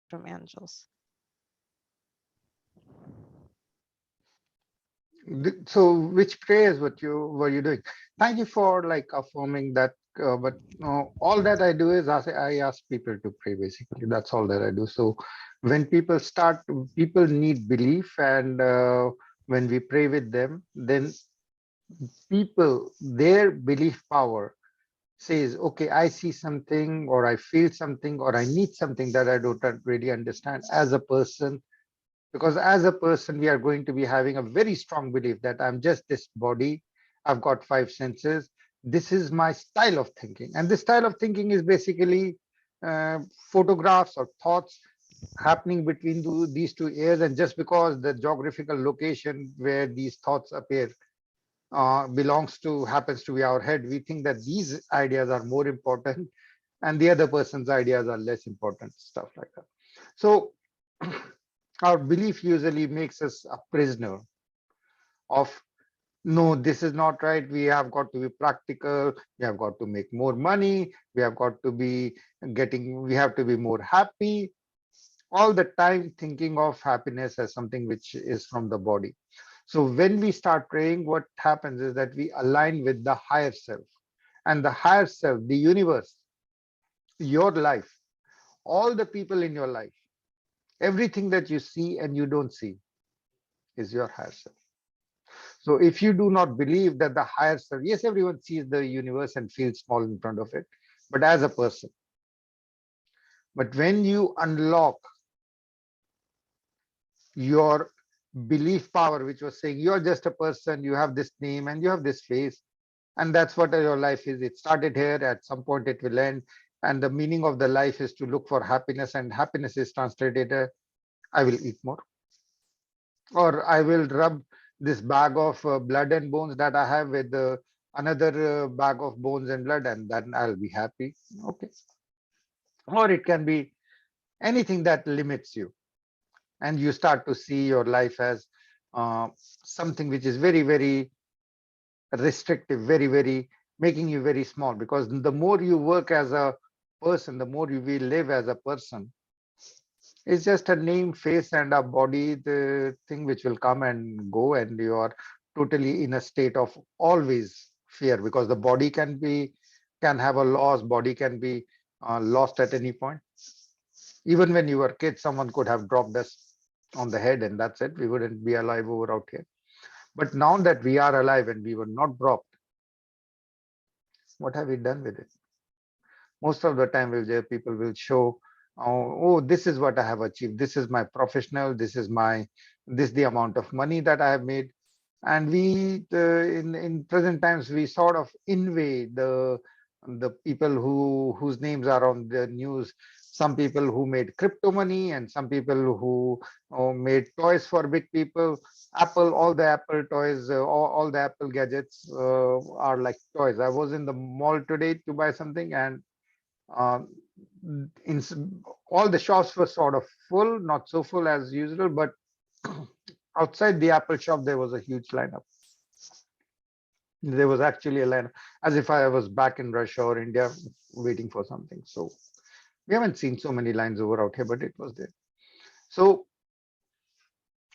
from angels. So which prayers what you were you doing? Thank you for like affirming that. But all that I do is I ask people to pray. Basically, that's all that I do. So when people start, people need belief, and when we pray with them, then people their belief power says, okay, I see something, or I feel something, or I need something that I don't really understand as a person. Because as a person, we are going to be having a very strong belief that I'm just this body, I've got five senses, this is my style of thinking. And this style of thinking is basically uh, photographs or thoughts happening between these two ears. And just because the geographical location where these thoughts appear belongs to happens to be our head, we think that these ideas are more important and the other person's ideas are less important, stuff like that. So our belief usually makes us a prisoner of, no, this is not right, we have got to be practical, we have got to make more money, we have got to be we have to be more happy, all the time thinking of happiness as something which is from the body. So when we start praying, what happens is that we align with the higher self, and the higher self, the universe, your life, all the people in your life, everything that you see and you don't see is your higher self. So if you do not believe that the higher self, yes, everyone sees the universe and feels small in front of it, but as a person. But when you unlock your belief power, which was saying you're just a person, you have this name and you have this face, and that's what your life is. It started here, at some point it will end. And the meaning of the life is to look for happiness, and happiness is translated, I will eat more, or I will rub this bag of blood and bones that I have with another bag of bones and blood, and then I'll be happy. Okay. Or it can be anything that limits you, and you start to see your life as something which is very, very restrictive, very, very making you very small. Because the more you work as a person, the more you will live as a person. It's just a name, face, and a body, the thing which will come and go, and you are totally in a state of always fear, because the body can have a loss, body can be lost at any point. Even when you were kids, someone could have dropped us on the head, and that's it. We wouldn't be alive over out here. But now that we are alive and we were not dropped, what have we done with it? Most of the time people will show, oh, this is what I have achieved, this is my professional, this is the amount of money that I have made. And we in present times, we sort of invade the people whose names are on the news. Some people who made crypto money, and some people who made toys for big people. Apple, all the Apple toys, all the Apple gadgets are like toys. I was in the mall today to buy something, and um, in all the shops were sort of full, not so full as usual, but outside the Apple shop there was a huge lineup. There was actually a line, as if I was back in Russia or India waiting for something. So we haven't seen so many lines over out here, but it was there. So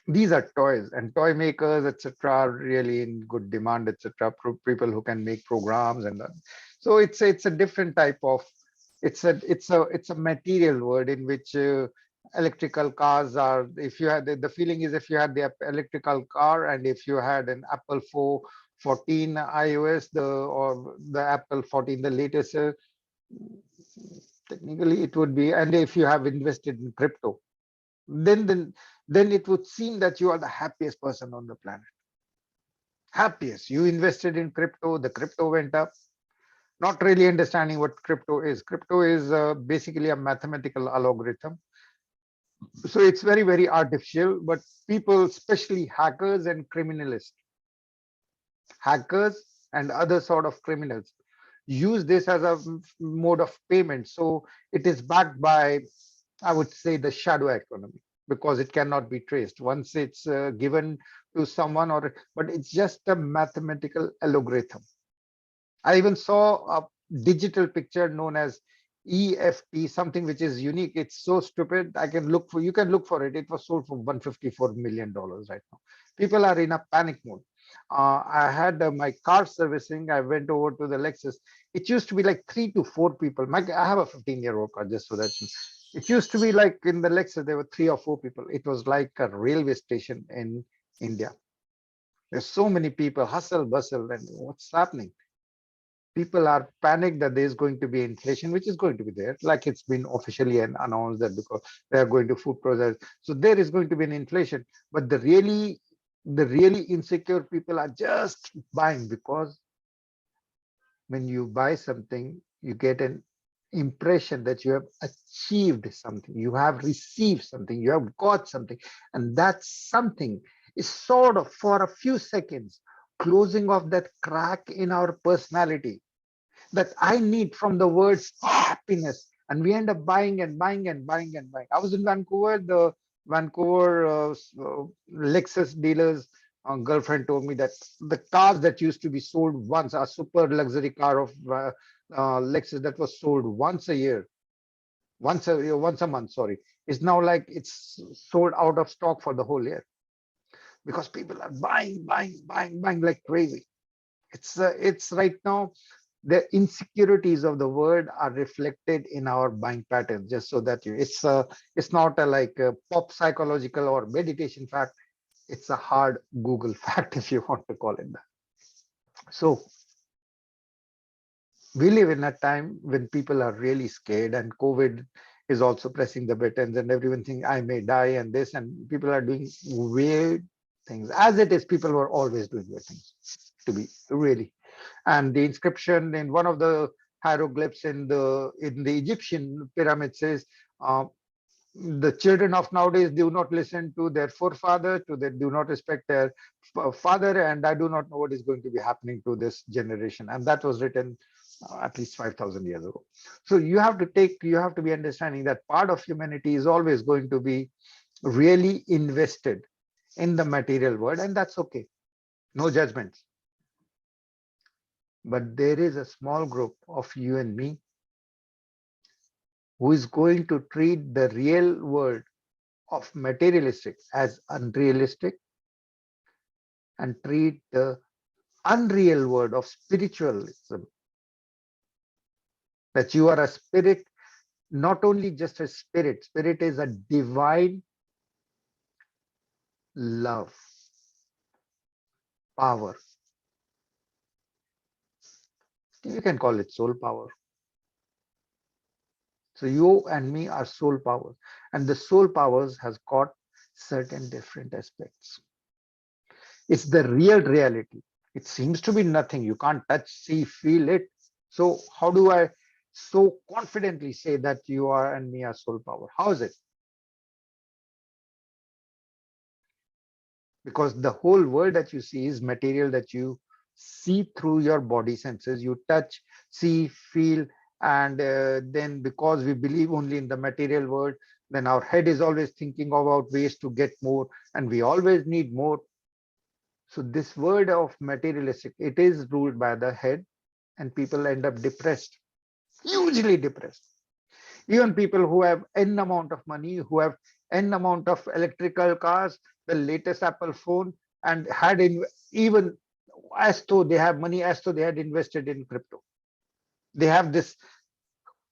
these are toys, and toy makers, etc., are really in good demand, etc. People who can make programs, and so it's a different type of, it's a material world in which electrical cars are. If you had the feeling is, if you had the electrical car, and if you had an Apple 14 iOS, or the Apple 14, the latest, technically it would be, and if you have invested in crypto, then then then it would seem that you are the happiest person on the planet. Happiest. You invested in crypto, the crypto went up. Not really understanding what crypto is. Crypto is basically a mathematical algorithm. So it's very, very artificial, but people, especially hackers and other sort of criminals, use this as a mode of payment. So it is backed by, I would say, the shadow economy, because it cannot be traced once it's given to someone, but it's just a mathematical algorithm. I even saw a digital picture known as EFT, something which is unique. It's so stupid. I can look for, you can look for it. It was sold for $154 million right now. People are in a panic mode. I had my car servicing. I went over to the Lexus. It used to be like 3 to 4 people. I have a 15-year-old car, just so that it used to be like in the Lexus, there were 3 or 4 people. It was like a railway station in India. There's so many people, hustle, bustle, and what's happening? People are panicked that there's going to be inflation, which is going to be there, like it's been officially announced that because they are going to food process. So there is going to be an inflation, but the really insecure people are just buying, because when you buy something, you get an impression that you have achieved something, you have received something, you have got something, and that something is sort of for a few seconds closing off that crack in our personality that I need from the words happiness. And we end up buying and buying and buying and buying. I was in Vancouver, the Vancouver Lexus dealers girlfriend told me that the cars that used to be sold once, a super luxury car of Lexus that was sold once a year, once a month, sorry, is now like it's sold out of stock for the whole year, because people are buying, buying, buying, buying like crazy. It's right now the insecurities of the world are reflected in our buying patterns. Just so that it's not a like a pop psychological or meditation fact. It's a hard Google fact, if you want to call it that. So we live in a time when people are really scared, and COVID is also pressing the buttons, and everyone thinks I may die, and this, and people are doing weird things. As it is, people were always doing weird things, to be really. And the inscription in one of the hieroglyphs in the Egyptian pyramid says, uh, the children of nowadays do not listen to their forefather, to they do not respect their father, and I do not know what is going to be happening to this generation. And that was written at least 5,000 years ago. So you have to be understanding that part of humanity is always going to be really invested in the material world, and that's okay. No judgments. But there is a small group of you and me who is going to treat the real world of materialistic as unrealistic, and treat the unreal world of spiritualism, that you are a spirit, not only just a spirit. Spirit is a divine love, power. You can call it soul power. So you and me are soul powers, and the soul powers has got certain different aspects. It's the real reality. It seems to be nothing. You can't touch, see, feel it. So how do I so confidently say that you are and me are soul power? How is it? Because the whole world that you see is material that you see through your body senses. You touch, see, feel, and then because we believe only in the material world, then our head is always thinking about ways to get more, and we always need more. So this word of materialistic, it is ruled by the head, and people end up depressed, hugely depressed. Even people who have n amount of money, who have n amount of electrical cars, the latest Apple phone, and even as though they have money, as though they had invested in crypto. They have this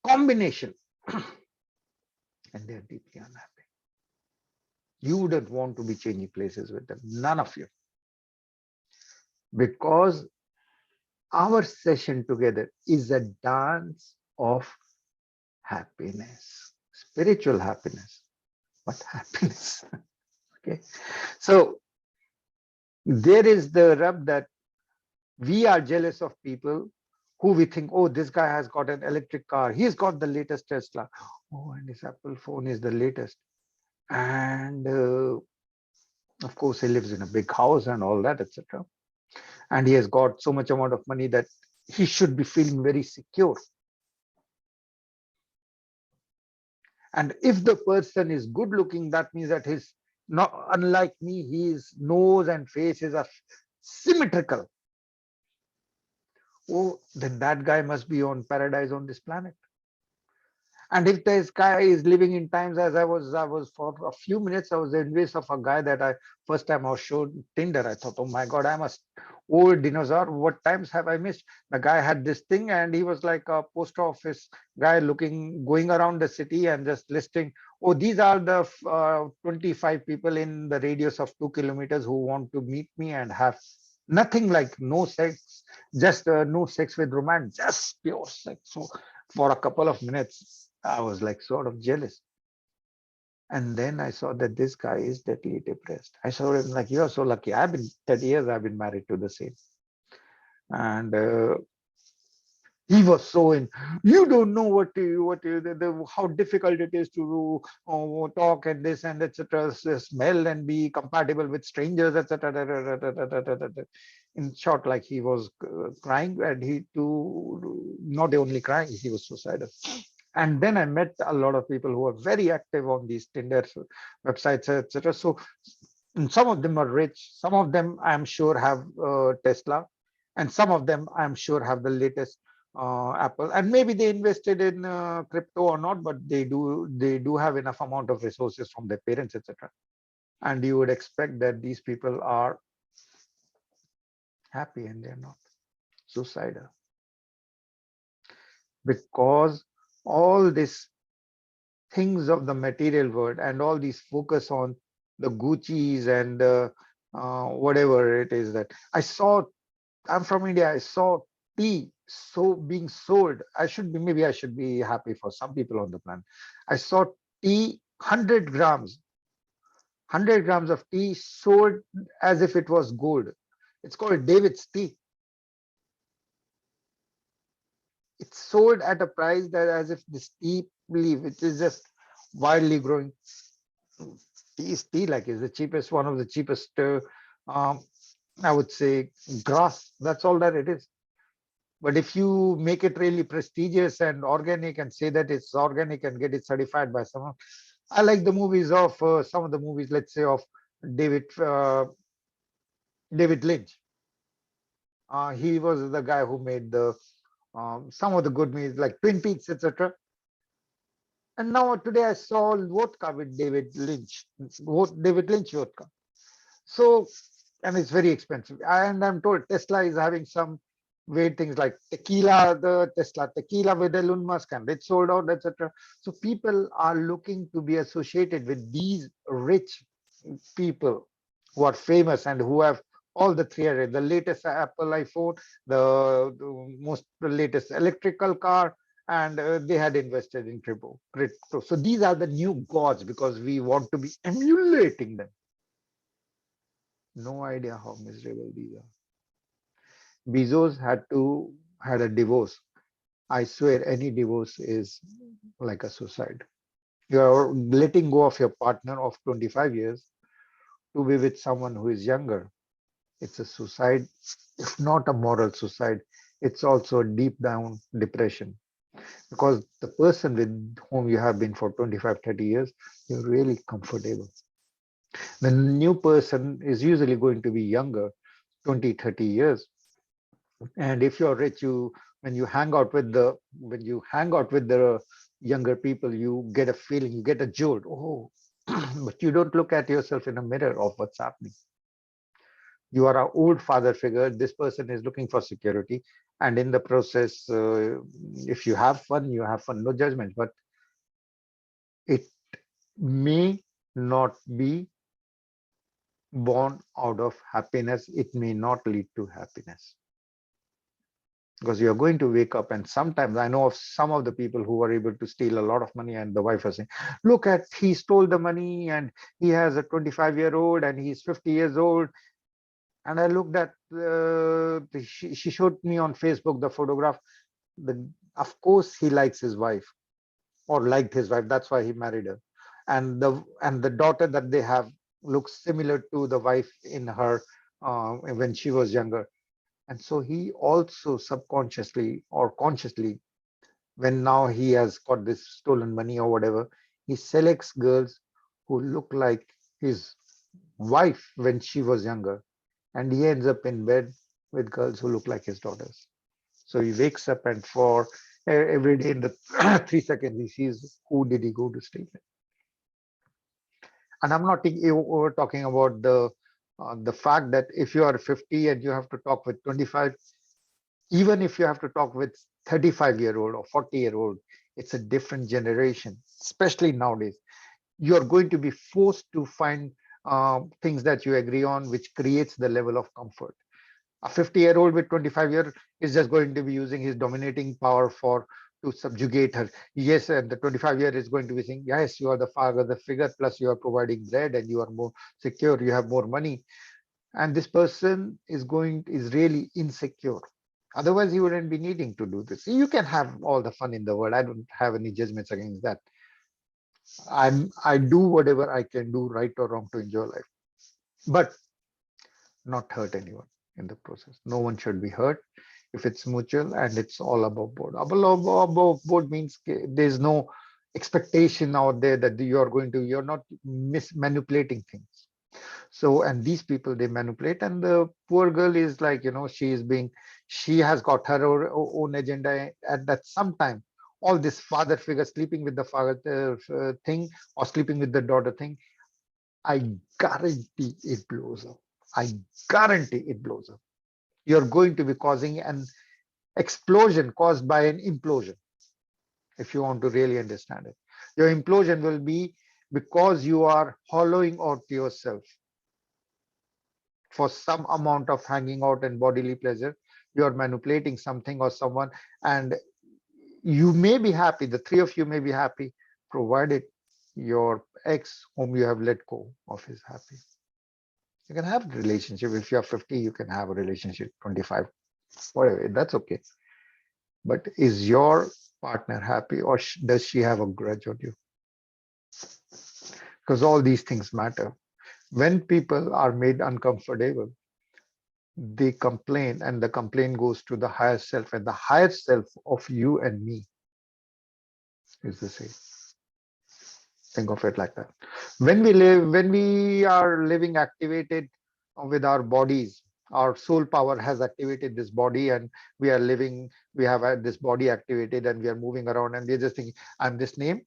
combination and they're deeply unhappy. You wouldn't want to be changing places with them, none of you, because our session together is a dance of happiness, spiritual happiness, but happiness. Okay, so there is the rub that we are jealous of people who we think, oh, this guy has got an electric car, he's got the latest Tesla, oh, and his Apple phone is the latest, and of course he lives in a big house and all that, etc. And he has got so much amount of money that he should be feeling very secure. And if the person is good looking, that means that his, not unlike me, his nose and faces are symmetrical. Oh, then that guy must be on paradise on this planet. And if this guy is living in times as I was for a few minutes, I was envious of a guy that I first time I was showed Tinder. I thought, oh my God, I'm a old dinosaur. What times have I missed? The guy had this thing, and he was like a post office guy looking, going around the city and just listing. Oh, these are the 25 people in the radius of 2 kilometers who want to meet me and have nothing, like no sex, just no sex with romance, just pure sex. So for a couple of minutes, I was like sort of jealous. And then I saw that this guy is deadly depressed. I saw him like, you're so lucky. I've been 30 years, I've been married to the same. And he was so in, you don't know how difficult it is to talk and this and etc, smell and be compatible with strangers, etc. In short, like he was crying, and he too not only crying, he was suicidal. And then I met a lot of people who are very active on these Tinder websites, etc. So some of them are rich, some of them I'm sure have Tesla, and some of them I'm sure have the latest Apple, and maybe they invested in crypto or not, but they do have enough amount of resources from their parents, etc. And you would expect that these people are happy, and they're not. Suicidal, because all these things of the material world and all these focus on the Gucci's and whatever it is that I saw. I'm from India. I saw tea so being sold. Maybe I should be happy for some people on the planet. I saw tea, 100 grams, 100 grams of tea sold as if it was gold. It's called David's tea. It's sold at a price that as if this tea leaf, which is just wildly growing. Tea is tea, like is the cheapest, one of the cheapest, um, I would say, grass. That's all that it is. But if you make it really prestigious and organic and say that it's organic and get it certified by someone, I like the movies of some of the movies, let's say of David David Lynch. He was the guy who made the some of the good movies like Twin Peaks, etc. And now today I saw vodka with David Lynch, David Lynch vodka. So, and it's very expensive. And I'm told Tesla is having some weird things like tequila, the Tesla tequila with Elon Musk, and it sold out, etc. So people are looking to be associated with these rich people who are famous and who have all the three areas, the latest Apple iPhone, the most the latest electrical car, and they had invested in crypto. So these are the new gods because we want to be emulating them. No idea how miserable these are. Bezos had a divorce. I swear any divorce is like a suicide. You're letting go of your partner of 25 years to be with someone who is younger. It's a suicide, if not a moral suicide. It's also a deep down depression because the person with whom you have been for 25, 30 years, you're really comfortable. The new person is usually going to be younger, 20, 30 years. And if you're rich, you when you hang out with the younger people, you get a feeling, you get a jolt. Oh, but you don't look at yourself in a mirror of what's happening. You are an old father figure. This person is looking for security, and in the process, if you have fun, you have fun. No judgment, but it may not be born out of happiness. It may not lead to happiness. Because you're going to wake up, and sometimes I know of some of the people who were able to steal a lot of money, and the wife was saying, look at, he stole the money and he has a 25-year-old and he's 50 years old. And I looked at she showed me on Facebook the photograph. Of course he likes his wife, or liked his wife, that's why he married her. And the daughter that they have looks similar to the wife in her when she was younger. And so he also subconsciously or consciously, when now he has got this stolen money or whatever, he selects girls who look like his wife when she was younger. And he ends up in bed with girls who look like his daughters. So he wakes up, and for every day in the 3 seconds he sees who did he go to sleep with. And I'm not talking about the fact that if you are 50 and you have to talk with 25, even if you have to talk with 35-year-old or 40-year-old, it's a different generation, especially nowadays. You're going to be forced to find things that you agree on, which creates the level of comfort. A 50-year-old with 25-year is just going to be using his dominating power for to subjugate her. Yes, and the 25-year is going to be saying, yes, you are the father, the figure, plus you are providing bread and you are more secure, you have more money. And this person is really insecure. Otherwise, he wouldn't be needing to do this. You can have all the fun in the world. I don't have any judgments against that. I do whatever I can do, right or wrong, to enjoy life, but not hurt anyone in the process. No one should be hurt if it's mutual and it's all above board. Above board means there's no expectation out there that you're not manipulating things. So, and these people, they manipulate, and the poor girl is like, she has got her own agenda at that some time. All this father figure sleeping with the father thing or sleeping with the daughter thing, I guarantee it blows up. I guarantee it blows up. You're going to be causing an explosion caused by an implosion, if you want to really understand it. Your implosion will be because you are hollowing out yourself for some amount of hanging out and bodily pleasure. You are manipulating something or someone, and you may be happy, the three of you may be happy, provided your ex whom you have let go of is happy. You can have a relationship. If you're 50, you can have a relationship, 25, whatever, that's okay. But is your partner happy, or does she have a grudge on you? Because all these things matter. When people are made uncomfortable, they complain, and the complaint goes to the higher self, and the higher self of you and me is the same. Think of it like that. When we are living activated with our bodies, our soul power has activated this body, and we are living, we have had this body activated, and we are moving around, and we're just thinking, I'm this name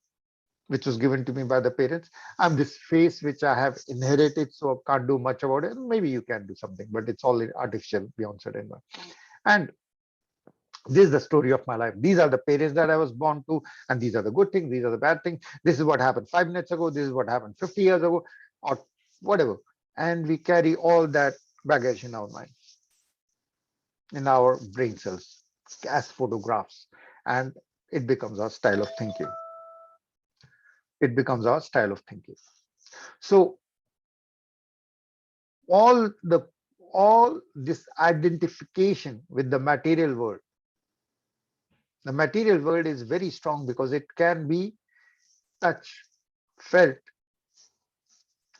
which was given to me by the parents, I'm this face which I have inherited, so I can't do much about it. Maybe you can do something, but it's all artificial beyond certain one. And this is the story of my life. These are the parents that I was born to, and these are the good things, these are the bad things. This is what happened 5 minutes ago, this is what happened 50 years ago, or whatever. And we carry all that baggage in our mind, in our brain cells, as photographs, and it becomes our style of thinking. It becomes our style of thinking. So all the all this identification with the material world is very strong because it can be touched, felt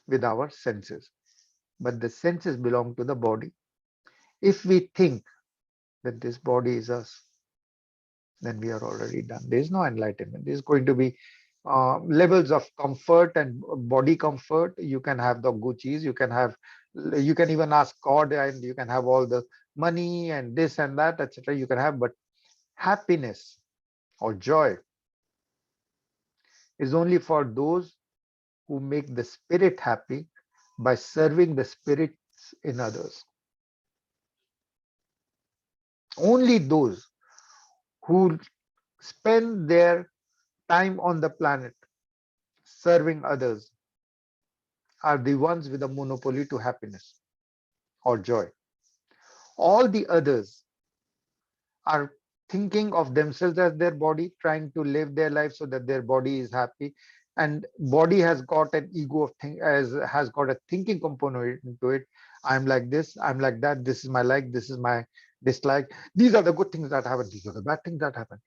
with our senses, but the senses belong to the body. If we think that this body is us, then we are already done. There is no enlightenment. There's going to be levels of comfort and body comfort. You can have the Gucci's, you can even ask God, and you can have all the money and this and that, etc. You can have, but happiness or joy is only for those who make the spirit happy by serving the spirits in others. Only those who spend their time on the planet serving others are the ones with a monopoly to happiness or joy. All the others are thinking of themselves as their body, trying to live their life so that their body is happy. And body has got an ego of thing, as has got a thinking component into it. I'm like this, I'm like that, this is my like, this is my dislike. These are the good things that happen, these are the bad things that happen.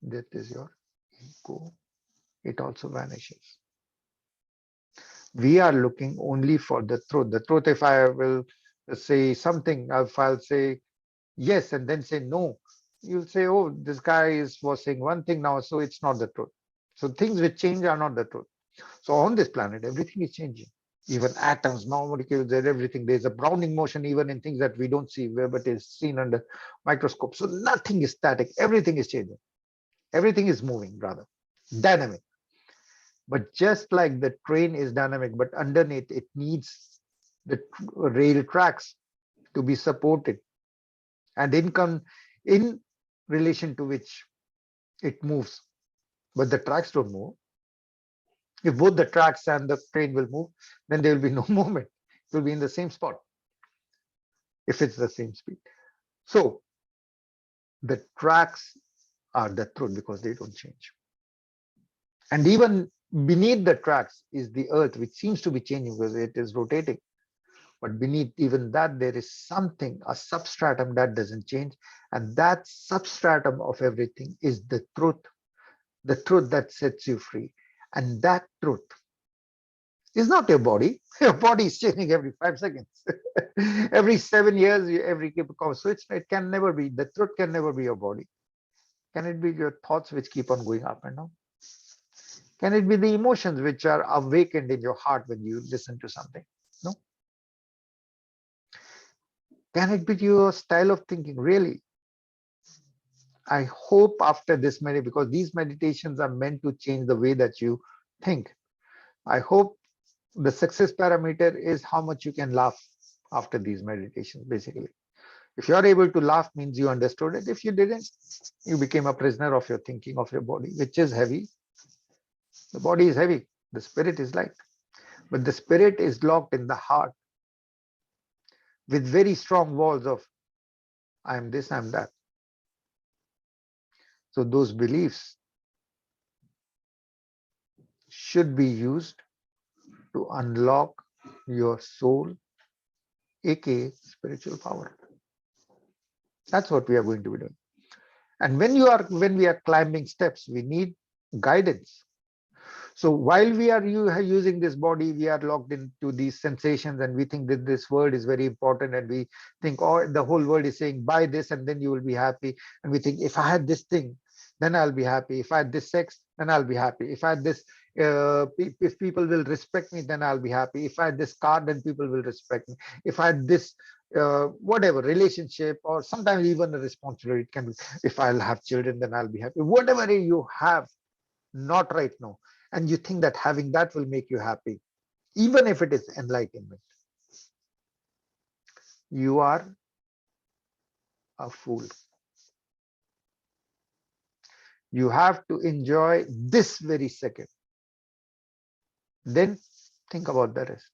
That is your ego. It also vanishes. We are looking only for the truth. The truth, if I will say something, if I'll say yes and then say no, you'll say, oh, this guy was saying one thing now, so it's not the truth. So things which change are not the truth. So on this planet, everything is changing. Even atoms, molecules, and everything. There's a Browning motion even in things that we don't see, but is seen under microscope. So nothing is static. Everything is changing. Everything is moving, rather dynamic. But just like the train is dynamic, but underneath it needs the rail tracks to be supported, and income in relation to which it moves. But the tracks don't move. If both the tracks and the train will move, then there will be no movement. It will be in the same spot if it's the same speed. So the tracks are the truth because they don't change. And even beneath the tracks is the earth, which seems to be changing because it is rotating. But beneath even that, there is something, a substratum that doesn't change. And that substratum of everything is the truth that sets you free. And that truth is not your body. Your body is changing every 5 seconds. Every 7 years, every keep a switch. It can never be. The truth can never be your body. Can it be your thoughts which keep on going up and down? Can it be the emotions which are awakened in your heart when you listen to something? No. Can it be your style of thinking? Really? I hope after this because these meditations are meant to change the way that you think. I hope the success parameter is how much you can laugh after these meditations, basically. If you are able to laugh, means you understood it. If you didn't, you became a prisoner of your thinking, of your body, which is heavy. The body is heavy. The spirit is light. But the spirit is locked in the heart with very strong walls of I am this, I am that. So those beliefs should be used to unlock your soul, aka spiritual power. That's what we are going to be doing. And when we are climbing steps, we need guidance. So while we are using this body, we are locked into these sensations, and we think that this world is very important, and we think, oh, the whole world is saying buy this and then you will be happy. And we think, if I had this thing, then I'll be happy. If I had this sex, then I'll be happy. If I had this, if people will respect me, then I'll be happy. If I had this car, then people will respect me. If I had this whatever relationship, or sometimes even a responsibility, it can be, if I'll have children, then I'll be happy. Whatever you have, not right now, and you think that having that will make you happy, even if it is enlightenment, you are a fool. You have to enjoy this very second, then think about the rest.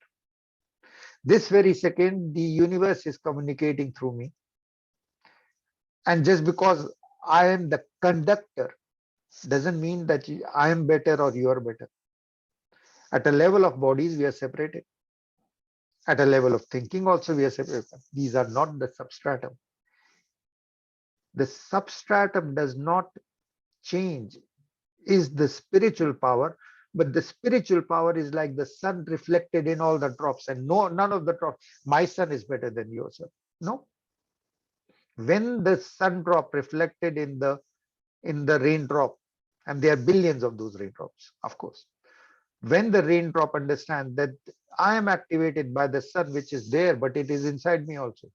This very second, the universe is communicating through me, and just because I am the conductor doesn't mean that I am better or you are better. At a level of bodies, we are separated. At a level of thinking also, we are separated. These are not the substratum. The substratum does not change, is the spiritual power, but the spiritual power is like the sun reflected in all the drops, and none of the drops, my sun is better than yours. No. When the sun drop reflected in the raindrop, and there are billions of those raindrops, of course, when the raindrop understands that I am activated by the sun which is there, but it is inside me also,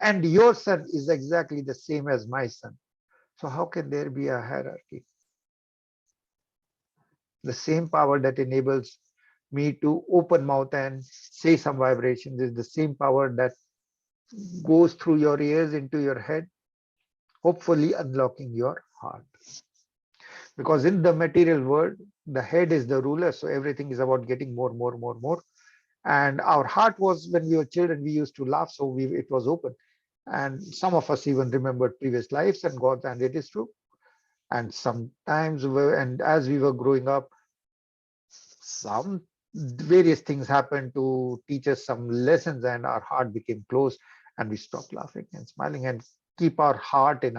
and your sun is exactly the same as my sun, so how can there be a hierarchy? The same power that enables me to open mouth and say some vibrations is the same power that goes through your ears into your head, hopefully unlocking your heart. Because in the material world, the head is the ruler, so everything is about getting more, more, more, more. And our heart was, when we were children, we used to laugh, so it was open. And some of us even remembered previous lives and God, and it is true. And sometimes, and as we were growing up, some various things happened to teach us some lessons, and our heart became closed, and we stopped laughing and smiling and keep our heart in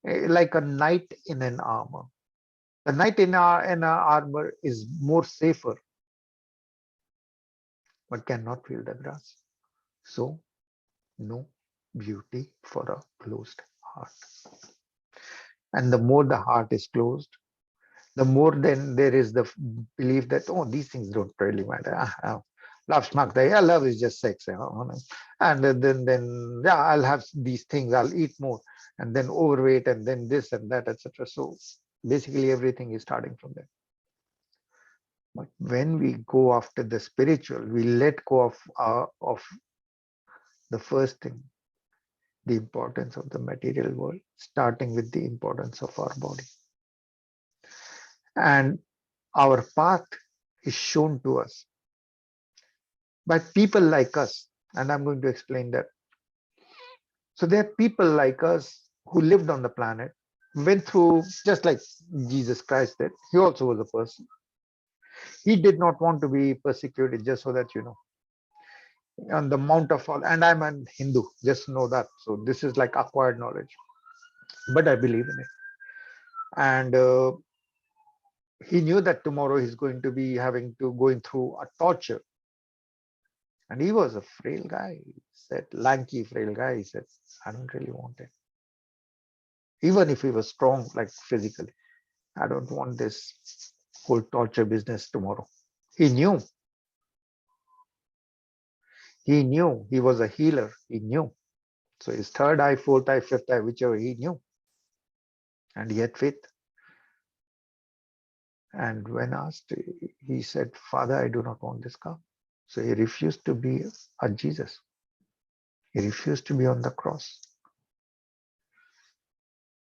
like a knight in an armor. The knight in our armor is more safer, but cannot feel the grass. So no beauty for a closed heart. And the more the heart is closed, the more then there is the belief that, oh, these things don't really matter. Love smakta, yeah, love is just sex, and then yeah, I'll have these things, I'll eat more. and then overweight, and then this and that, etc. So basically everything is starting from there. But when we go after the spiritual, we let go of the first thing, the importance of the material world, starting with the importance of our body. And our path is shown to us by people like us. And I'm going to explain that. So there are people like us who lived on the planet, went through, just like Jesus Christ did. He also was a person. He did not want to be persecuted, just so that you know. On the Mount of All, and I'm an Hindu, just know that. So this is like acquired knowledge, but I believe in it. And he knew that tomorrow he's going to be having to going through a torture. And he was a frail guy. He said, lanky, frail guy. He said, I don't really want it. Even if he was strong, like physically, I don't want this whole torture business tomorrow. He knew. He knew he was a healer. He knew. So his third eye, fourth eye, fifth eye, whichever, he knew. And he had faith. And when asked, he said, Father, I do not want this car. So he refused to be a Jesus. He refused to be on the cross.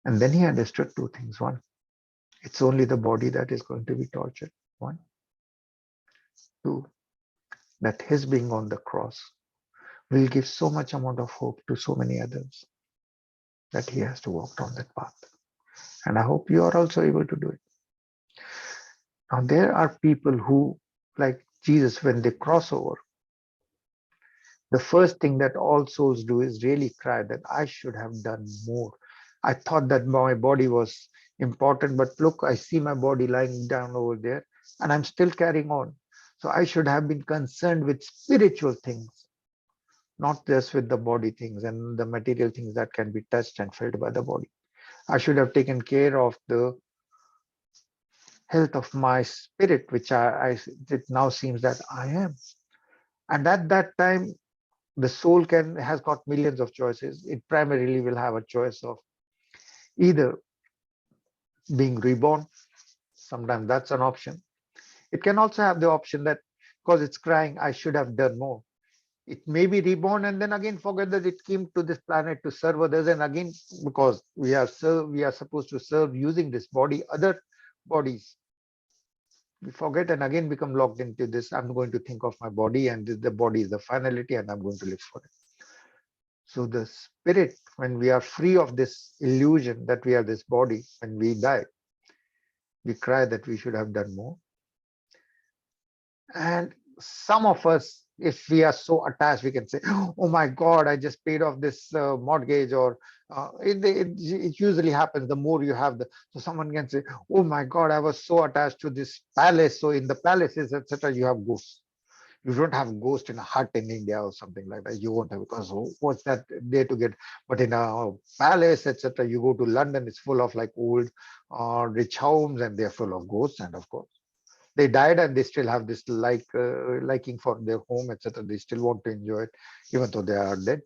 And then he understood two things. One, it's only the body that is going to be tortured. One. Two, that his being on the cross will give so much amount of hope to so many others that he has to walk down that path. And I hope you are also able to do it. Now, there are people who, like Jesus, when they cross over, the first thing that all souls do is really cry that I should have done more. I thought that my body was important, but look, I see my body lying down over there and I'm still carrying on. So I should have been concerned with spiritual things, not just with the body things and the material things that can be touched and felt by the body. I should have taken care of the health of my spirit, which it now seems that I am. And at that time, the soul has got millions of choices. It primarily will have a choice of either being reborn. Sometimes that's an option. It can also have the option that because it's crying, I should have done more. It may be reborn and then again forget that it came to this planet to serve others, and again because we are supposed to serve using this body other bodies. We forget and again become locked into this. I'm going to think of my body, and the body is the finality, and I'm going to live for it. So the spirit, when we are free of this illusion that we are this body, when we die, we cry that we should have done more. And some of us, if we are so attached, we can say, oh my God, I just paid off this mortgage, or it usually happens the more you have so someone can say, oh my God, I was so attached to this palace. So in the palaces, etc., you have ghosts. You don't have ghost in a hut in India or something like that. You won't have, because what's that there to get? But in a palace, etc., you go to London, it's full of like old, rich homes, and they're full of ghosts. And of course, they died, and they still have this liking for their home, etc. They still want to enjoy it, even though they are dead.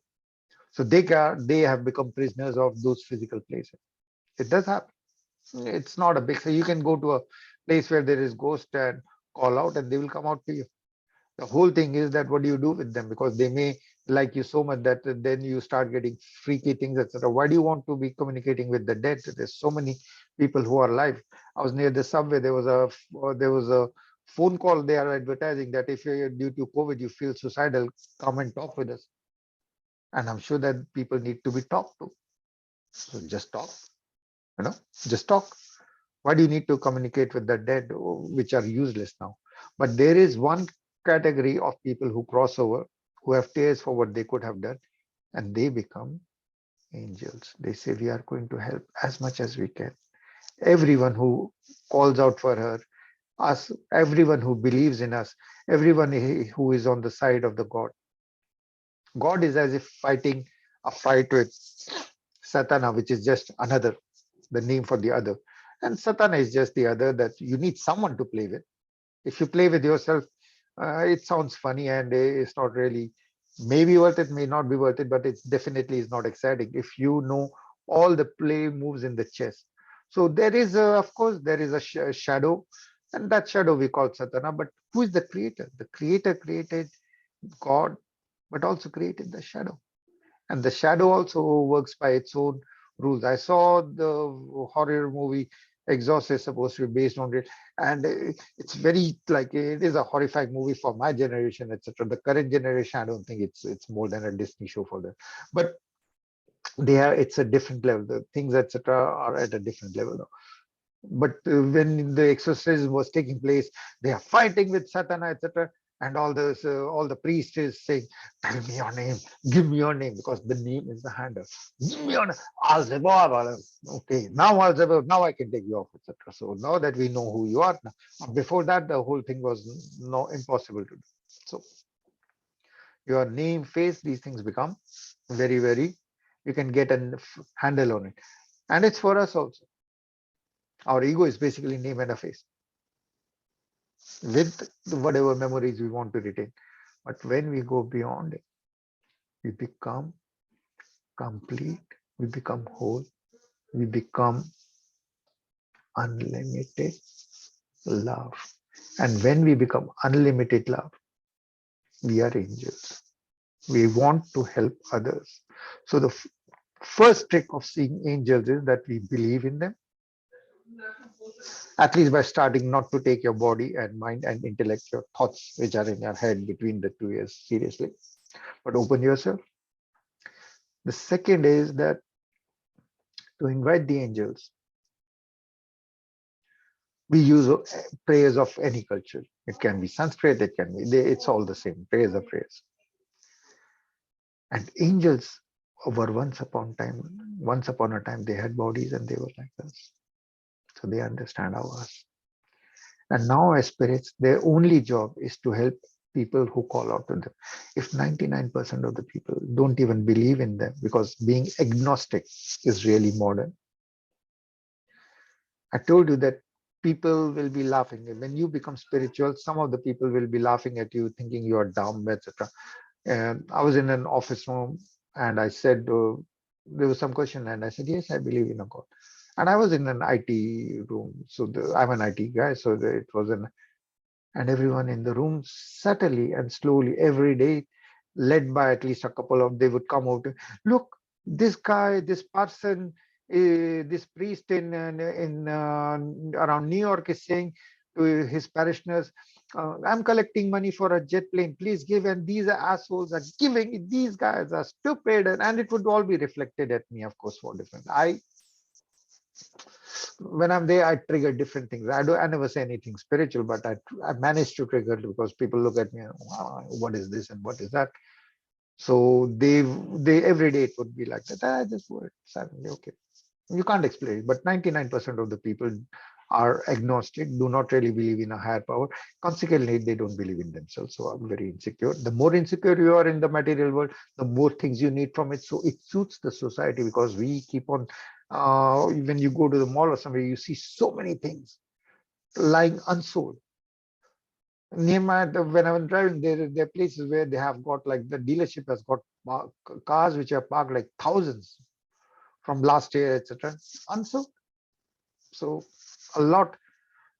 So they have become prisoners of those physical places. It does happen. It's not a big. So you can go to a place where there is ghost and call out, and they will come out to you. The whole thing is that what do you do with them, because they may like you so much that then you start getting freaky things, etc. Why do you want to be communicating with the dead? There's so many people who are alive. I was near the subway. There was a phone call. They are advertising that if you're due to COVID you feel suicidal, come and talk with us. And I'm sure that people need to be talked to. So just talk, just talk. Why do you need to communicate with the dead, which are useless now? But there is one category of people who cross over, who have tears for what they could have done, and they become angels. They say, we are going to help as much as we can. Everyone who calls out for her, us, everyone who believes in us, everyone who is on the side of the God. God is as if fighting a fight with Satana, which is just another, the name for the other. And Satana is just the other that you need someone to play with. If you play with yourself, it sounds funny, and it's not really maybe worth it, may not be worth it, but it definitely is not exciting. If you know all the play moves in the chess. So there is a, of course there is a shadow, and that shadow we call Satana. But who is the creator? The creator created God, but also created the shadow, and the shadow also works by its own rules. I saw the horror movie Exhaust is supposed to be based on it, and it's very like it is a horrifying movie for my generation, etc. The current generation, I don't think it's more than a Disney show for them, but they are it's a different level. The things etc. are at a different level. But when the exorcism was taking place, they are fighting with Satana, etc. And all the priest is saying, "Tell me your name, give me your name," because the name is the handle. Give me your name, Alzebub. Okay, now Alzebub, now I can take you off, etc. So now that we know who you are, now, before that, the whole thing was no impossible to do. So your name, face, these things become very, very. You can get a handle on it, and it's for us also. Our ego is basically name and a face with whatever memories we want to retain. But when we go beyond it, we become complete, we become whole, we become unlimited love. And when we become unlimited love, we are angels. We want to help others. So the first trick of seeing angels is that we believe in them, at least by starting not to take your body and mind and intellect, your thoughts which are in your head between the two ears seriously, but open yourself. The second is that to invite the angels, we use prayers of any culture. It can be Sanskrit, it can be, it's all the same, prayers are prayers. And angels were once upon a time, they had bodies and they were like us. So they understand us. And now as spirits, their only job is to help people who call out to them. If 99% of the people don't even believe in them, because being agnostic is really modern. I told you that people will be laughing. When you become spiritual, some of the people will be laughing at you, thinking you are dumb, etc. And I was in an office room and I said, there was some question, and I said, yes, I believe in a God. And I was in an IT room. So I'm an IT guy. So it was and everyone in the room subtly and slowly every day, led by at least a couple of, they would come out, look, this guy, this person, this priest in around New York is saying to his parishioners, I'm collecting money for a jet plane, please give. And these assholes are giving, these guys are stupid. And it would all be reflected at me, of course, for different. When I'm there, I trigger different things. I never say anything spiritual, but I manage to trigger because people look at me and, wow, what is this and what is that? So they every day it would be like that. I just word suddenly, okay. You can't explain it, but 99% of the people are agnostic, do not really believe in a higher power. Consequently, they don't believe in themselves. So I'm very insecure. The more insecure you are in the material world, the more things you need from it. So it suits the society because we keep on, when you go to the mall or somewhere, you see so many things lying unsold. Near when I was driving, there are places where they have got like the dealership has got cars which are parked like thousands from last year, etc. Unsold. So a lot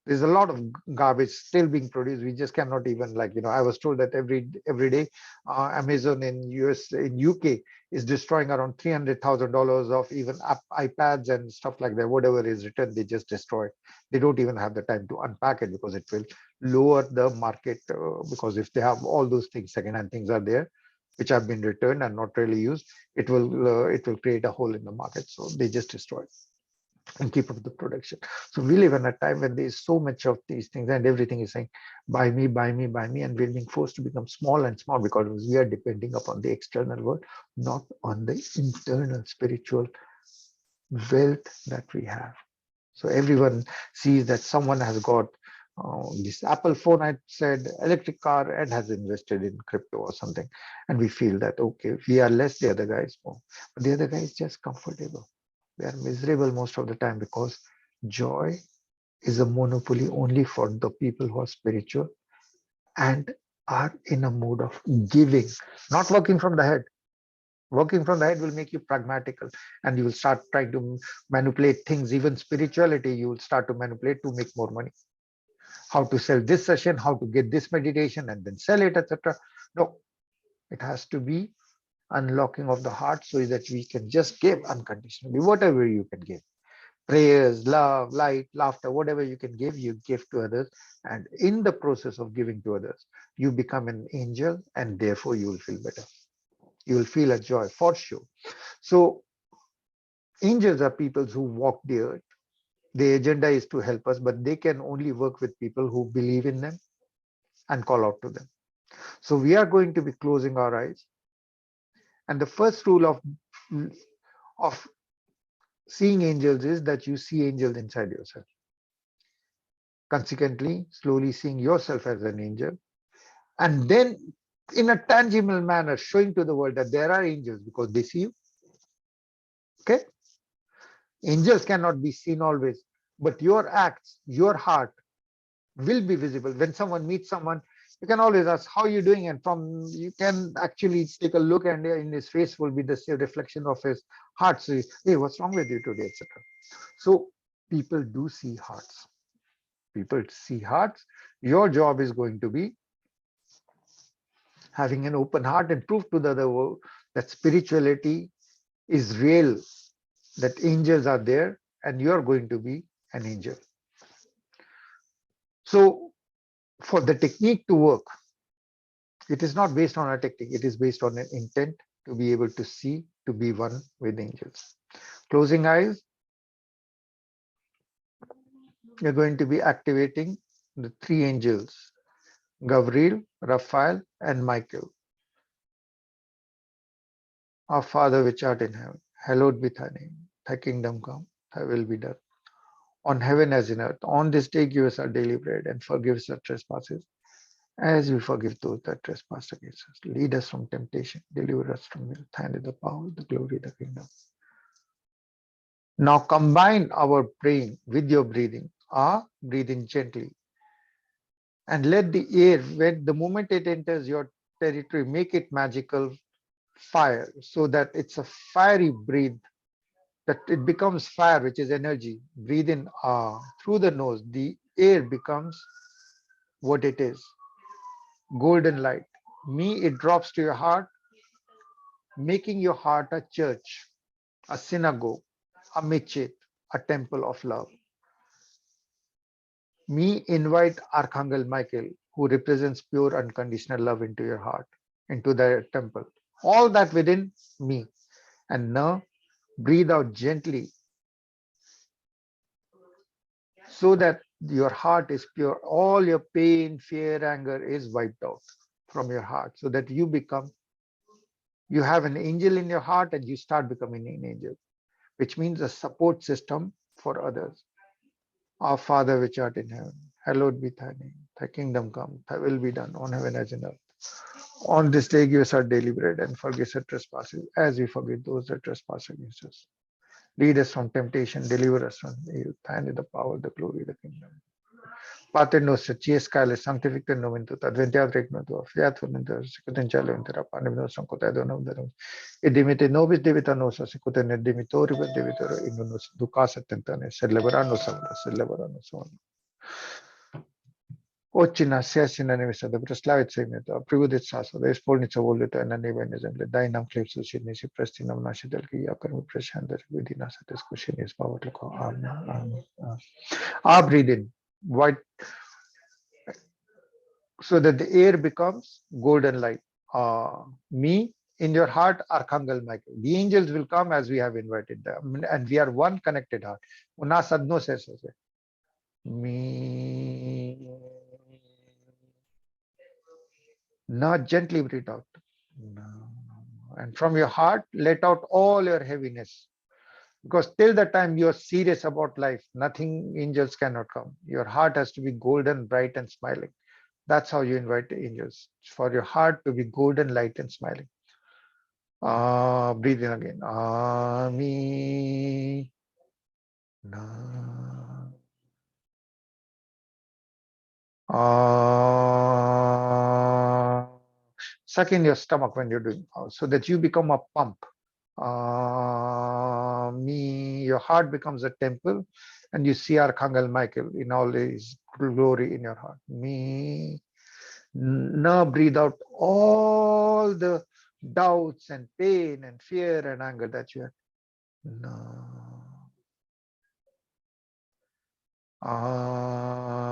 there's a lot of garbage still being produced. We just cannot even I was told that every day Amazon in UK is destroying around $300,000 of even iPads and stuff like that. Whatever is returned, they just destroy it. They don't even have the time to unpack it because it will lower the market, because if they have all those things, secondhand things are there which have been returned and not really used, it will create a hole in the market, so they just destroy it and keep up the production. So we live in a time when there is so much of these things and everything is saying, buy me, buy me, buy me. And we're being forced to become small and small because we are depending upon the external world, not on the internal spiritual wealth that we have. So everyone sees that someone has got this Apple phone, I said, electric car, and has invested in crypto or something. And we feel that, okay, we are less, the other guy is more. But the other guy is just comfortable. They are miserable most of the time because joy is a monopoly only for the people who are spiritual and are in a mood of giving, not working from the head. Working from the head will make you pragmatical, and you will start trying to manipulate things. Even spirituality, you will start to manipulate to make more money. How to sell this session, how to get this meditation and then sell it, etc. No, it has to be unlocking of the heart so that we can just give unconditionally whatever you can give. Prayers, love, light, laughter, whatever you can give, you give to others. And in the process of giving to others, you become an angel, and therefore you will feel better. You will feel a joy for sure. So angels are people who walk the earth. The agenda is to help us, but they can only work with people who believe in them and call out to them. So we are going to be closing our eyes. And the first rule of seeing angels is that you see angels inside yourself. Consequently, slowly seeing yourself as an angel, and then in a tangible manner showing to the world that there are angels because they see you. Okay, angels cannot be seen always, but your acts, your heart will be visible. When someone meets someone, you can always ask how are you doing, and from you can actually take a look, and in his face will be the same reflection of his heart. So hey, what's wrong with you today, etc. So people do see hearts. People see hearts. Your job is going to be having an open heart and prove to the other world that spirituality is real, that angels are there, and you're going to be an angel. So for the technique to work, it is not based on a technique, it is based on an intent to be able to see, to be one with angels. Closing eyes, you're going to be activating the three angels, Gabriel, Raphael, and Michael. Our Father which art in heaven, hallowed be thy name. Thy kingdom come, thy will be done on heaven as in earth. On this day give us our daily bread, and forgive us our trespasses, as we forgive those that trespass against us. Lead us from temptation, deliver us from evil. Thine is the power, the glory, the kingdom. Now combine our praying with your breathing. Breathe in gently, and let the air, when the moment it enters your territory, make it magical fire, so that it's a fiery breathe, that it becomes fire, which is energy. Breathe in through the nose. The air becomes what it is, golden light. Me, it drops to your heart, making your heart a church, a synagogue, a mechet, a temple of love. Me, invite Archangel Michael, who represents pure unconditional love, into your heart, into the temple. All that within me. And now breathe out gently so that your heart is pure. All your pain, fear, anger is wiped out from your heart, so that you have an angel in your heart and you start becoming an angel, which means a support system for others. Our Father which art in heaven, hallowed be thy name. Thy kingdom come, thy will be done on heaven as in earth. On this day give us our daily bread, and forgive us our trespasses as we forgive those that trespass against us. Lead us from temptation, deliver us from evil. Thine is the power, the glory, the kingdom. Pater nostro, qui es caelum, sanctificate nomen tuum, adveniat regnum tuum, fiat voluntas sicut in cielo et terra, panem nostrum quotidianum da nobis, et dimitte nobis debita nostra, sicut in dimitoribus debitor, et non nos ducas et tentationes, sed libera nos salva, sed libera nos salva. Otcina, seasina nemisa, da proslavit semita, privudit sasa, da исполнится воля Твоя на небе и на земле. Дай нам хлеб насущный, и прости нам наши долги, яко мы прощаем, даже веди нас от искушения, избавь от лукавого. Amen. Amen. Breathe in. White so that the air becomes golden light. Me, in your heart, Archangel Michael. The angels will come as we have invited them, and we are one connected heart. Una sadno se me. Now gently breathe out. No. And from your heart, let out all your heaviness. Because till the time you are serious about life, nothing, angels cannot come. Your heart has to be golden, bright, and smiling. That's how you invite the angels, for your heart to be golden, light, and smiling. Breathe in again. Me. Na. suck in your stomach when you're doing so that you become a pump. Your heart becomes a temple, and you see Archangel Michael in all his glory in your heart. Me. Now breathe out all the doubts and pain and fear and anger that you have. No.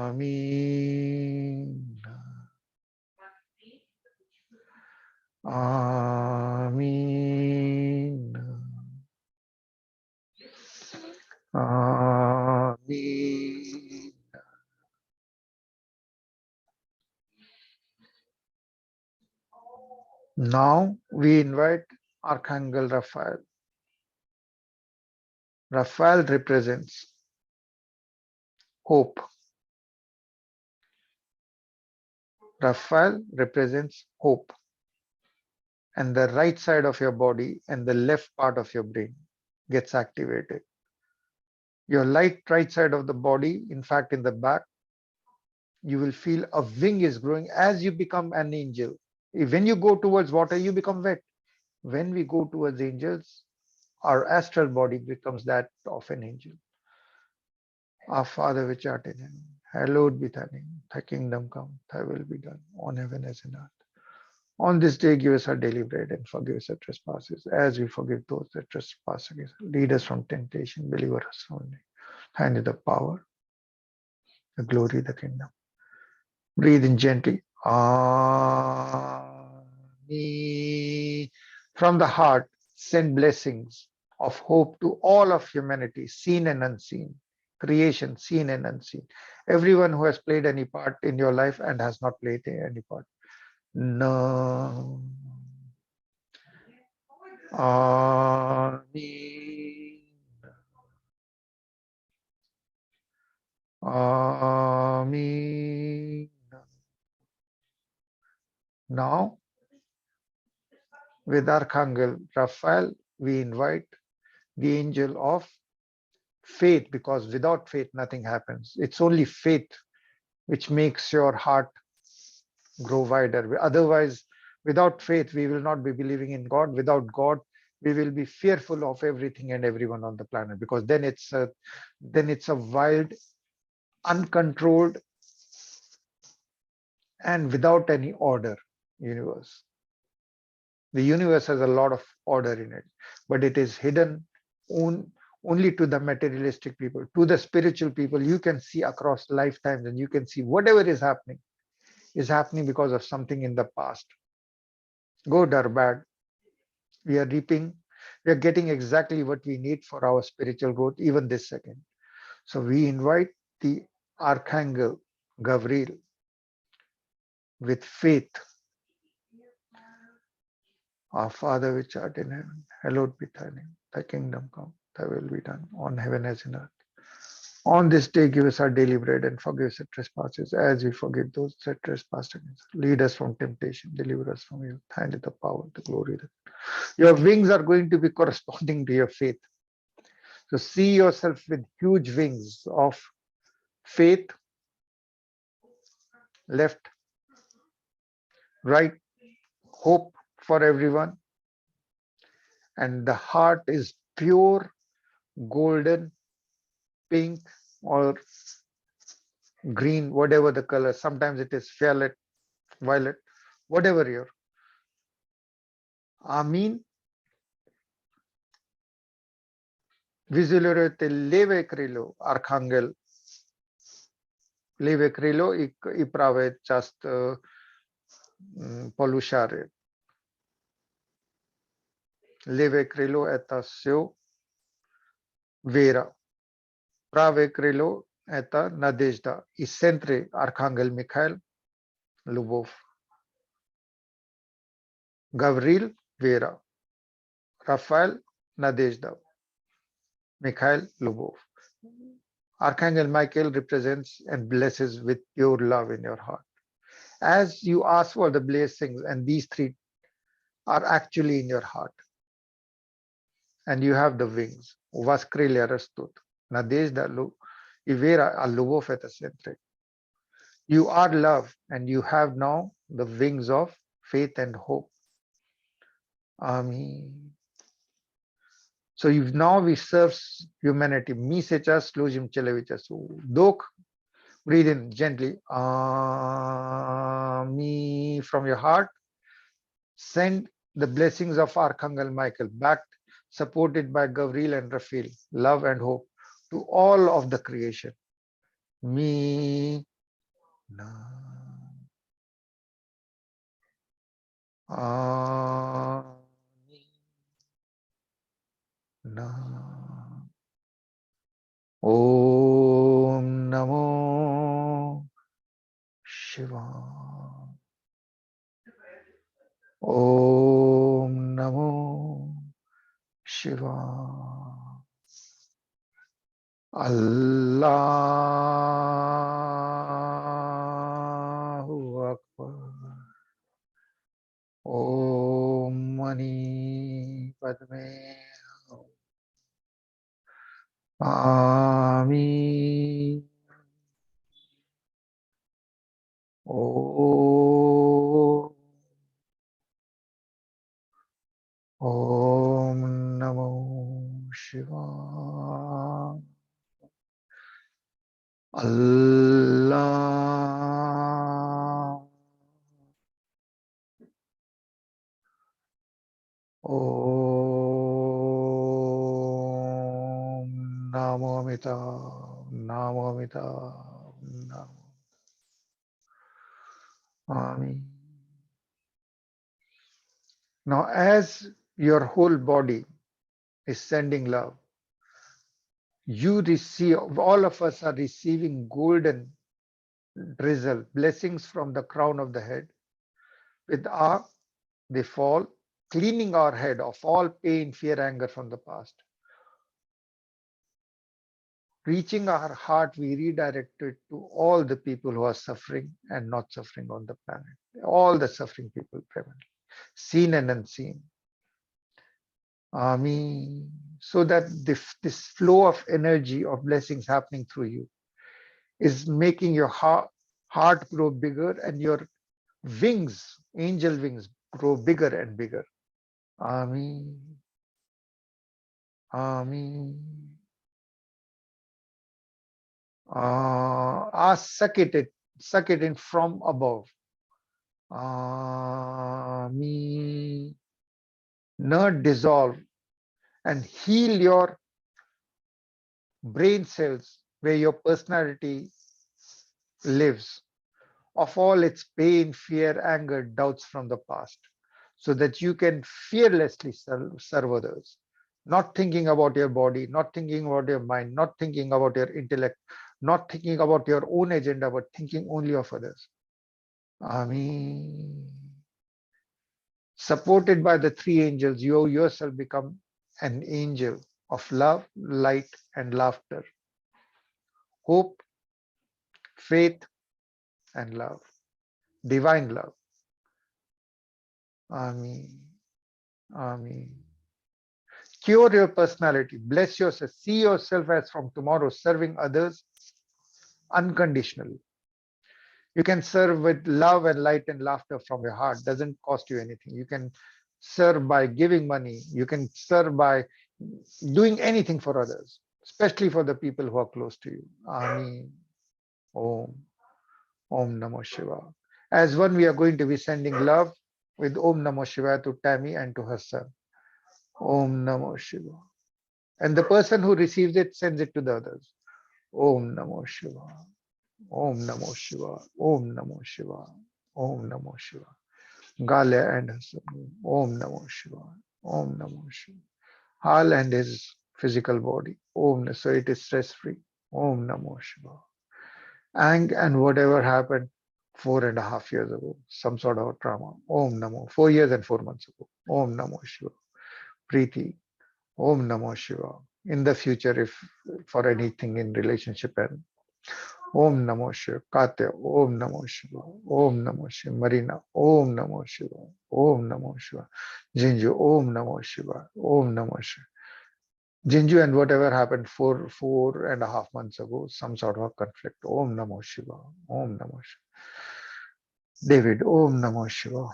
Amin. Amin. Amin. Now we invite Archangel Raphael. Raphael represents hope. Raphael represents hope. And the right side of your body and the left part of your brain gets activated. Your right side of the body, in fact, in the back, you will feel a wing is growing as you become an angel. When you go towards water, you become wet. When we go towards angels, our astral body becomes that of an angel. Our Father which art in heaven, hallowed be thy name. Thy kingdom come, thy will be done on heaven as in earth. On this day, give us our daily bread and forgive us our trespasses, as we forgive those that trespass against us. Lead us from temptation, deliver us from evil. Thine is the power, the glory, the kingdom. Breathe in gently. Amen. From the heart, send blessings of hope to all of humanity, seen and unseen. Creation, seen and unseen. Everyone who has played any part in your life and has not played any part. No. Amen. Amen. Now, with Archangel Raphael, we invite the angel of faith, because without faith, nothing happens. It's only faith which makes your heart grow wider. Otherwise, without faith, we will not be believing in God. Without God, we will be fearful of everything and everyone on the planet, because then it's a wild, uncontrolled, and without any order universe. The universe has a lot of order in it, but it is hidden only to the materialistic people. To the spiritual people, you can see across lifetimes, and you can see whatever is happening because of something in the past, good or bad. We are reaping, we are getting exactly what we need for our spiritual growth, even this second. So we invite the Archangel Gabriel with faith. Our Father which art in heaven, hallowed be thy name. Thy kingdom come, thy will be done on heaven as in earth. On this day, give us our daily bread and forgive us our trespasses, as we forgive those that trespass against us. Lead us from temptation, deliver us from evil. Thine is the power, the glory. Your wings are going to be corresponding to your faith. So see yourself with huge wings of faith, left, right, hope for everyone. And the heart is pure, golden, pink, or green, whatever the color. Sometimes it is violet, whatever your. Amin. Vizulorete leve krilo, Archangel. Leve krilo i prawe just polushare. Leve krilo eta seu vera. Prave krilo eta nadezhda. I centre Archangel Mikhail Lubov. Gavril Vera. Rafael Nadezhda. Mikhail Lubov. Archangel Michael represents and blesses with pure love in your heart. As you ask for the blessings, and these three are actually in your heart, and you have the wings. Vaskrilya Rastut. Nadezhda Ivera Lubov et centre. You are love, and you have now the wings of faith and hope. Amen. So if now we serve humanity. Me secha slujim chelevicha. So dok, breathe in gently. Me from your heart. Send the blessings of Archangel Michael, backed, supported by Gabriel and Raphael, love and hope to all of the creation. Me na na Om Namo Shiva. Om Namo Shiva. Allahu Akbar. Om Mani Padme Ami. Om Namo Shiva. Allah. Om Namo Amita. Namo Amita. Namo. Amen. Now, as your whole body is sending love, you receive, all of us are receiving golden drizzle, blessings from the crown of the head. With our, they fall, cleaning our head of all pain, fear, anger from the past. Reaching our heart, we redirect it to all the people who are suffering and not suffering on the planet. All the suffering people present, seen and unseen. Amen. So that this flow of energy of blessings happening through you is making your heart grow bigger and your wings, angel wings, grow bigger and bigger. Amen. Amen. Suck it in from above. Amen. Not dissolve and heal your brain cells where your personality lives, of all its pain, fear, anger, doubts from the past, so that you can fearlessly serve others, not thinking about your body, not thinking about your mind, not thinking about your intellect, not thinking about your own agenda, but thinking only of others. Amen. Supported by the three angels, you yourself become an angel of love, light, and laughter, hope, faith, and love, divine love. Amen. Amen. Cure your personality, bless yourself, see yourself as from tomorrow serving others unconditionally. You can serve with love and light and laughter from your heart. Doesn't cost you anything. You can serve by giving money. You can serve by doing anything for others, especially for the people who are close to you. Amen. Om. Om Namo Shiva. As one, we are going to be sending love with Om Namo Shiva to Tammy and to her son. Om Namo Shiva. And the person who receives it sends it to the others. Om Namo Shiva. Om Namo Shiva. Om Namo Shiva. Om Namo Shiva. Gala and her son. Om Namo Shiva. Om Namo Shiva. Hal and his physical body. Om. So it is stress free. Om Namo Shiva. And whatever happened 4.5 years ago, some sort of trauma. Om Namo. 4 years and 4 months ago. Om Namo Shiva. Preeti. Om Namo Shiva. In the future, if for anything in relationship and Om Namo Shiva. Katya. Om Namo Shiva. Om Namo Shiva. Marina. Om Namo Shiva. Om Namo Shiva. Jinju. Om Namo Shiva. Om Namo Shiva. Jinju and whatever happened 4.5 months ago, some sort of conflict. Om Namo Shiva. Om Namo Shiva. David. Om Namo Shiva.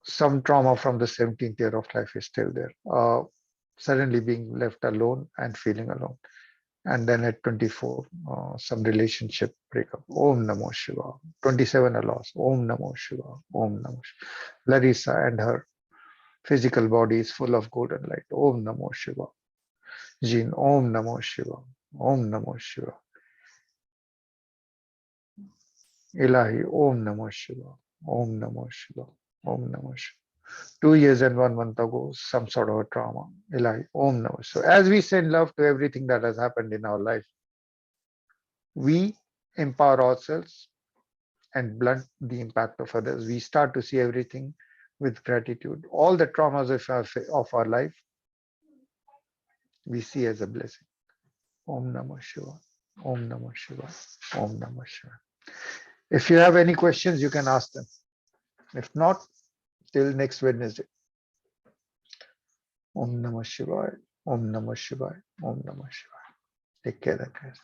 Some trauma from the 17th year of life is still there. Suddenly being left alone and feeling alone. And then at 24, some relationship breakup. Om Namo Shiva. 27, a loss. Om Namo Shiva. Om Namo Shiva. Larissa and her physical body is full of golden light. Om Namo Shiva. Jean. Om Namo Shiva. Om Namo Shiva. Ilahi. Om Namo Shiva. Om Namo Shiva. Om Namo Shiva. 2 years and 1 month ago, some sort of a trauma. Ilahi. Om Namo. So as we send love to everything that has happened in our life, we empower ourselves and blunt the impact of others. We start to see everything with gratitude. All the traumas of our life, we see as a blessing. Om Namah Shiva. Om Namah Shiva. Om Namah Shiva. If you have any questions, you can ask them. If not, till next Wednesday. Om Namah Shiva. Om Namah Shiva. Om Namah Shiva. Take care, guys.